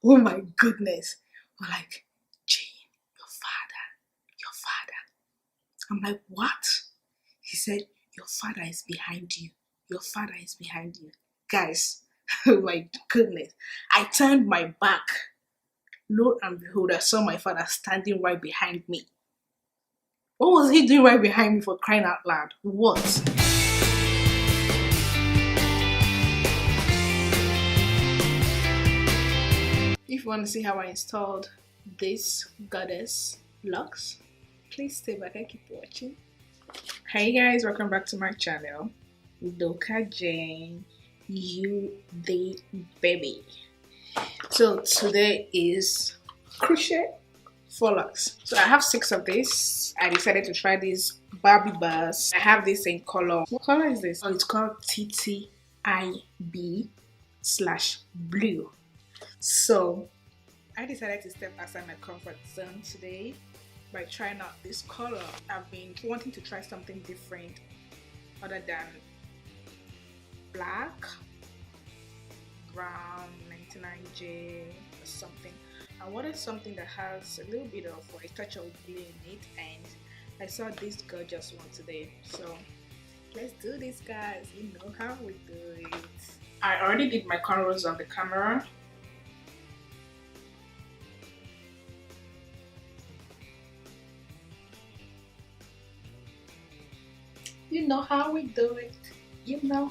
Oh my goodness. I'm like, Jane, your father, your father. I'm like, what? He said, your father is behind you. Your father is behind you. Guys, oh my goodness. I turned my back. Lo and behold, I saw my father standing right behind me. What was he doing right behind me, for crying out loud? What? If you want to see how I installed this goddess locks, please stay back and keep watching. Hey guys, welcome back to my channel. Udoka Jane, you the baby. So today is crochet for locks. So I have 6 of this. I decided to try these Barbie bars. I have this in color. What color is this? Oh, it's called TTIB/blue. So I decided to step outside my comfort zone today by trying out this color. I've been wanting to try something different other than black, brown, 99J or something. I wanted something that has a little bit of a touch of blue in it, and I saw this gorgeous one today. So let's do this, guys. You know how we do it. I already did my cornrows on the camera. You know how we do it. You know.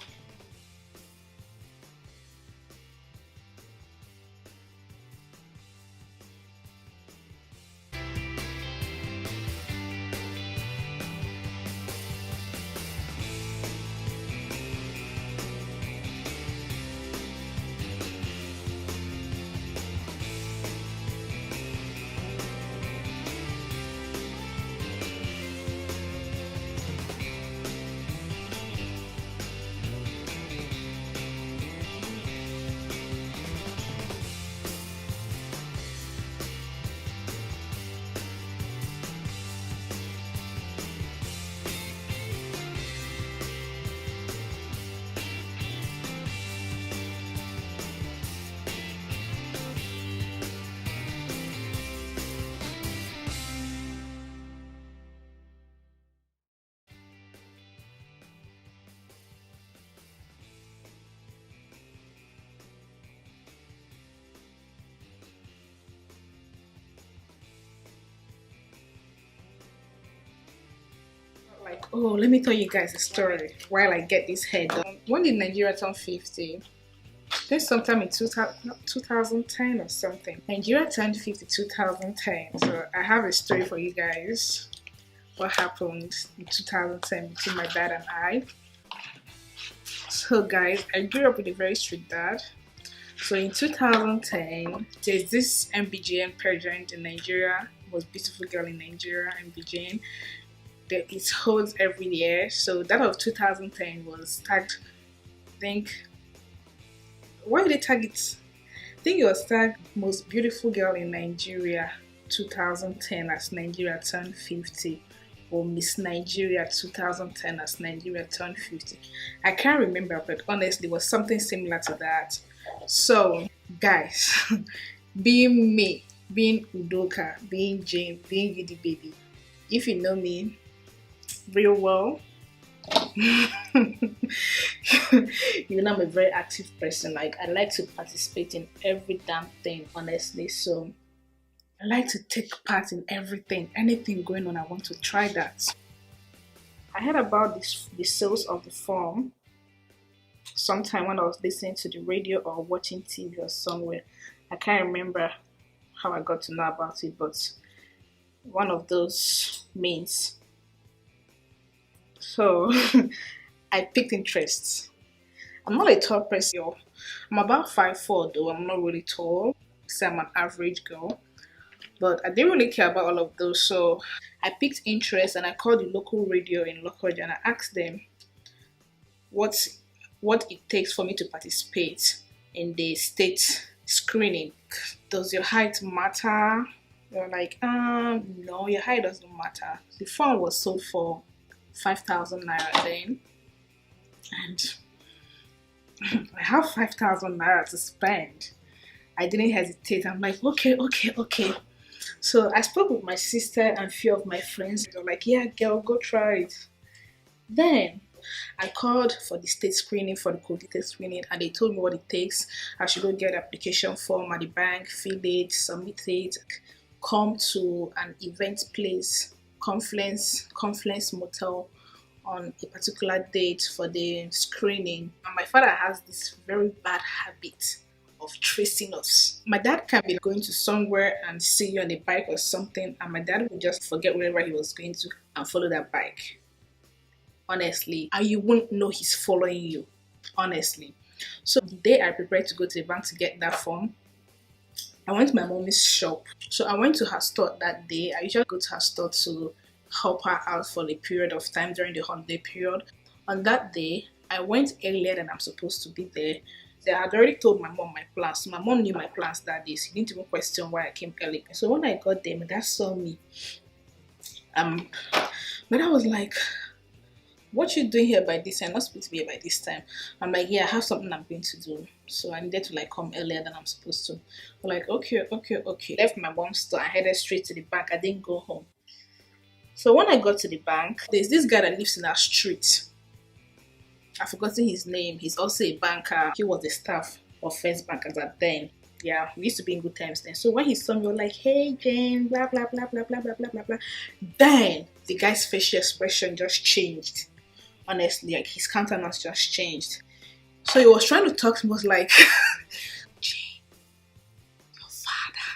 Like, oh, let me tell you guys a story while I get this hair done. When did Nigeria turn 50? This sometime in 2010 or something. Nigeria turned 50 2010. So I have a story for you guys. What happened in 2010 between my dad and I. So guys, I grew up with a very strict dad. So in 2010, there's this MBJN pageant in Nigeria. Most beautiful girl in Nigeria, MBJN. It holds every year. So that of 2010 was tagged, I think, why did they tag it? I think it was tagged most beautiful girl in Nigeria 2010 as Nigeria turned 50, or Miss Nigeria 2010 as Nigeria turned 50. I can't remember, but honestly it was something similar to that. So guys, being me, being Udoka, being Jane, being you the baby, if you know me real well, you know I'm a very active person. Like, I like to participate in every damn thing, honestly. So I like to take part in everything, anything going on. I want to try that. I heard about the sales of the form sometime when I was listening to the radio or watching TV or somewhere. I can't remember how I got to know about it, but one of those means. So I picked interest. I'm not a tall person, yo. I'm about 5'4" though. I'm not really tall. So I'm an average girl. But I didn't really care about all of those. So I picked interest and I called the local radio in Udokajane and I asked them what it takes for me to participate in the state screening. Does your height matter? They're like, no, your height doesn't matter. The phone was sold for 5,000 naira then, and I have 5,000 naira to spend. I didn't hesitate. I'm like, okay, okay, okay. So I spoke with my sister and a few of my friends. They were like, yeah, girl, go try it. Then I called for the state screening, for the COVID screening, and they told me what it takes. I should go get application form at the bank, fill it, submit it, come to an event place, conference motel on a particular date for the screening. And my father has this very bad habit of tracing us. My dad can be going to somewhere and see you on a bike or something, and my dad would just forget wherever he was going to and follow that bike. Honestly, and you won't know he's following you. Honestly. So the day I prepared to go to the bank to get that form, I went to my mommy's shop. So I went to her store that day. I usually go to her store to help her out for a period of time during the holiday period. On that day, I went earlier than I'm supposed to be there. They had already told my mom my plans. So my mom knew my plans that day. So she didn't even question why I came early. So when I got there, my dad saw me. My dad was like, what you doing here by this time? I'm not supposed to be here by this time. I'm like, yeah, I have something I'm going to do. So I needed to like come earlier than I'm supposed to. I'm like, okay. Left my mom's store. I headed straight to the bank. I didn't go home. So when I got to the bank, there's this guy that lives in our street. I've forgotten his name. He's also a banker. He was the staff of First Bank as at then. Yeah, we used to be in good times then. So when he saw me, he was like, hey Jane, blah blah blah blah blah blah blah blah blah. Then the guy's facial expression just changed. Honestly, like his countenance just changed. So he was trying to talk to me, was like, Jane, your father.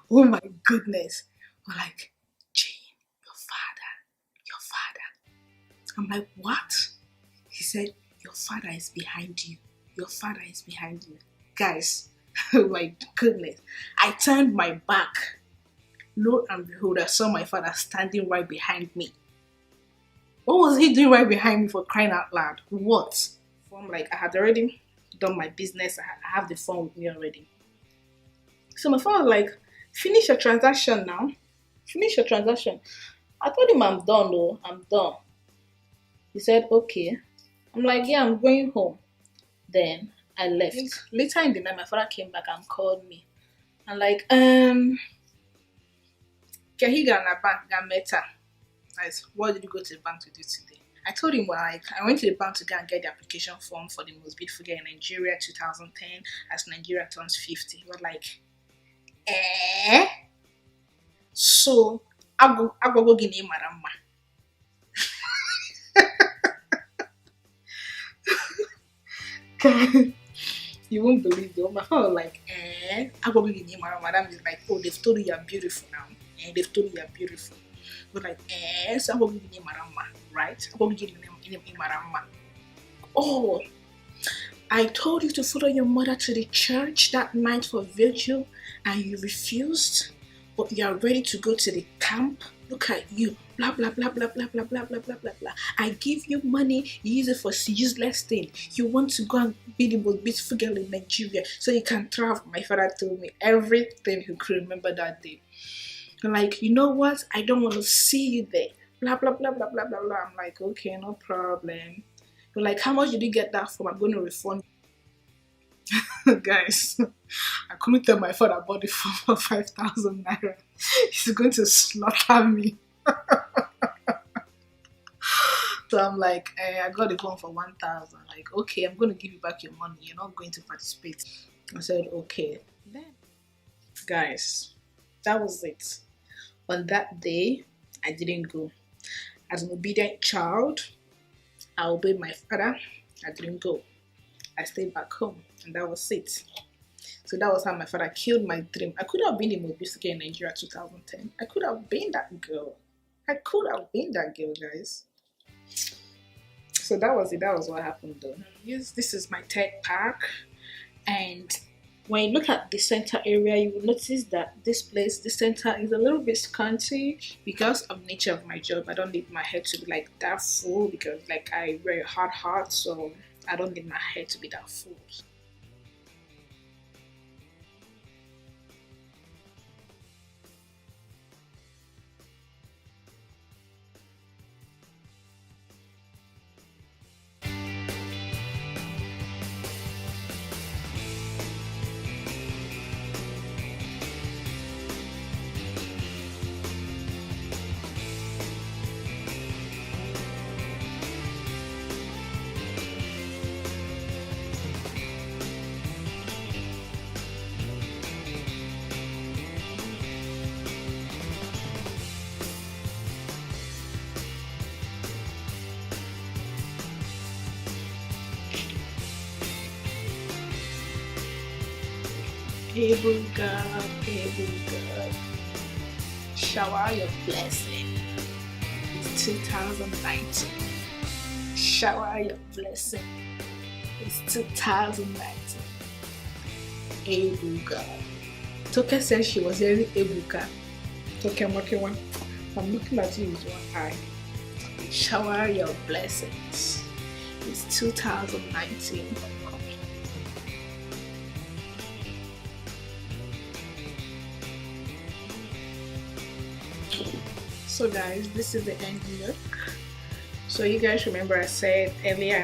Oh my goodness. I'm like, Jane, your father. I'm like, what? He said, your father is behind you. Your father is behind you. Guys, oh my goodness. I turned my back. Lo and behold, I saw my father standing right behind me. What was he doing right behind me, for crying out loud? What? So I'm like, I had already done my business. I have the phone with me already. So my father was like, finish your transaction now. Finish your transaction. I told him I'm done though. I'm done. He said, okay. I'm like, yeah, I'm going home. Then I left. Later in the night, my father came back and called me. I'm like, Kahiga na bank gameta. What did you go to the bank to do today? I told him, well, I went to the bank to go and get the application form for the most beautiful girl in Nigeria 2010 as Nigeria turns 50. He was like, eh? So, I go gini marama. You won't believe though. My father was like, eh? I go gini marama. Madam is like, oh, they've told you you're beautiful now. And they've told you you're beautiful. But like, so I'm going to give you marama, right? I'm going to give you marama. Oh, I told you to follow your mother to the church that night for vigil and you refused, but you are ready to go to the camp. Look at you, blah blah blah blah blah blah blah blah blah blah blah. I give you money, you use it for useless thing. You want to go and be the most beautiful girl in Nigeria so you can travel. My father told me everything he could remember that day. I'm like, you know what? I don't want to see you there. Blah blah blah blah blah blah blah. I'm like, okay, no problem. But like, how much did you get that from? I'm going to refund. Guys, I couldn't tell my father about the phone for 5,000 naira. He's going to slaughter me. So I'm like, I got the phone for 1,000. Like, okay, I'm going to give you back your money. You're not going to participate. I said, okay. Then, guys, that was it. On that day, I didn't go. As an obedient child, I obeyed my father. I didn't go. I stayed back home, and that was it. So that was how my father killed my dream. I could have been the most beautiful girl in Nigeria 2010. I could have been that girl. I could have been that girl, guys. So that was it. That was what happened though. Yes, this is my tech pack. And when you look at the center area, you will notice that this place, the center, is a little bit scanty because of the nature of my job. I don't need my hair to be like that full because like I wear a hard hat, so I don't need my hair to be that full. God, shower your blessing. It's 2019. Shower your blessing. It's 2019. Ebuka. Toke said she was hearing Ebuka. Toke, I'm working one. I'm looking at you with one eye. Shower your blessings. It's 2019. So guys, this is the end look. So you guys remember I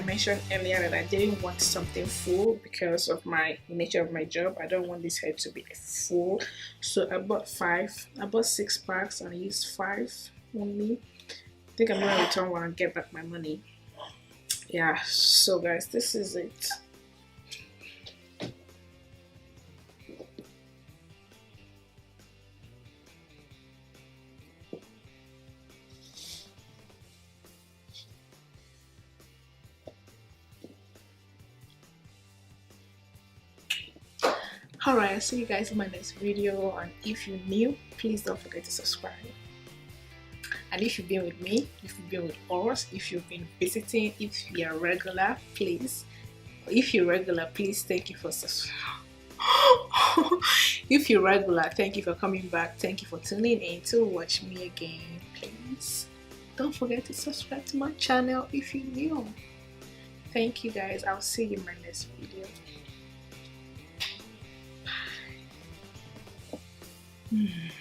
mentioned earlier that I didn't want something full because of my nature of my job. I don't want this head to be full. So I bought 6 packs and I used 5 only. I think I'm gonna return one and get back my money. Yeah, so guys, this is it. Alright, I'll see you guys in my next video, and if you're new, please don't forget to subscribe. And if you've been with me, if you've been with us, if you've been visiting, if you're regular, please. If you're regular, please, thank you for subscribing. If you're regular, thank you for coming back. Thank you for tuning in to watch me again. Please don't forget to subscribe to my channel if you're new. Thank you guys. I'll see you in my next video. Bye.